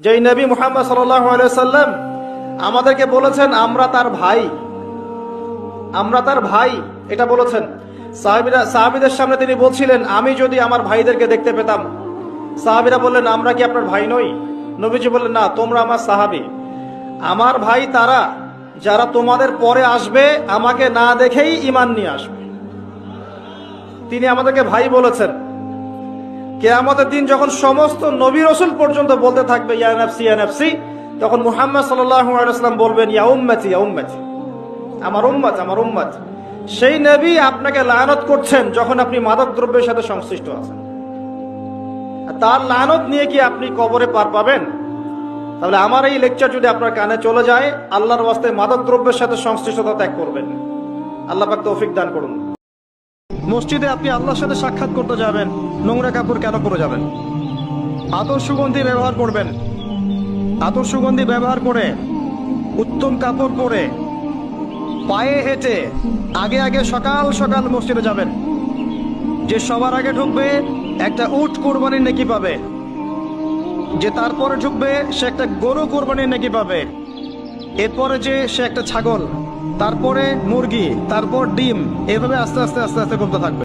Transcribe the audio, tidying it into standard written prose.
যেই নবী মুহাম্মদ সাল্লাল্লাহু আলাইহি সাল্লাম আমাদেরকে বলেছেন আমরা তার ভাই, এটা বলেছেন। সাহাবীদের সামনে তিনি বলছিলেন, আমি যদি আমার ভাইদেরকে দেখতে পেতাম। সাহাবীরা বললেন, আমরা কি আপনার ভাই নই? নবীজি বললেন, না, তোমরা আমার সাহাবী। আমার ভাই তারা যারা তোমাদের পরে আসবে, আমাকে না দেখেই ঈমান নিয়ে আসবে। তিনি আমাদেরকে ভাই বলেছেন। কিয়ামতের দিন যখন সমস্ত নবী রাসূল পর্যন্ত বলতে থাকবে ইয়া নাফসি ইয়া নাফসি, তখন মুহাম্মদ সাল্লাল্লাহু আলাইহি ওয়াসাল্লাম বলবেন ইয়া উম্মতি ইয়া উম্মতি, আমার উম্মত আমার উম্মত। সেই নবী আপনাকে লানত করছেন যখন আপনি মাদক দ্রব্যের সাথে সংশ্লিষ্ট আছেন। তার লানত নিয়ে কি আপনি কবরে পার পাবেন? তাহলে আমার এই লেকচার যদি আপনার কানে চলে যায়, আল্লাহর ওয়াস্তে মাদক দ্রব্যের সাথে সংশ্লিষ্টতা ত্যাগ করবেন। আল্লাহ পাক তৌফিক দান করুন। মসজিদে আপনি আল্লাহর সাথে সাক্ষাৎ করতে যাবেন, নোংরা কাপড় কেন পরে যাবেন? আতর সুগন্ধি ব্যবহার করবেন। আতর সুগন্ধি ব্যবহার করে, উত্তম কাপড় পরে, পায়ে হেঁটে আগে আগে সকাল সকাল মসজিদে যাবেন। যে সবার আগে ঢুকবে একটা উট কোরবানির নেকি পাবে, যে তারপরে ঢুকবে সে একটা গরু কোরবানির নেকি পাবে, এরপরে যে সে একটা ছাগল, তারপরে মুরগি, তারপর ডিম, এভাবে আস্তে আস্তে আস্তে আস্তে করতে থাকবে।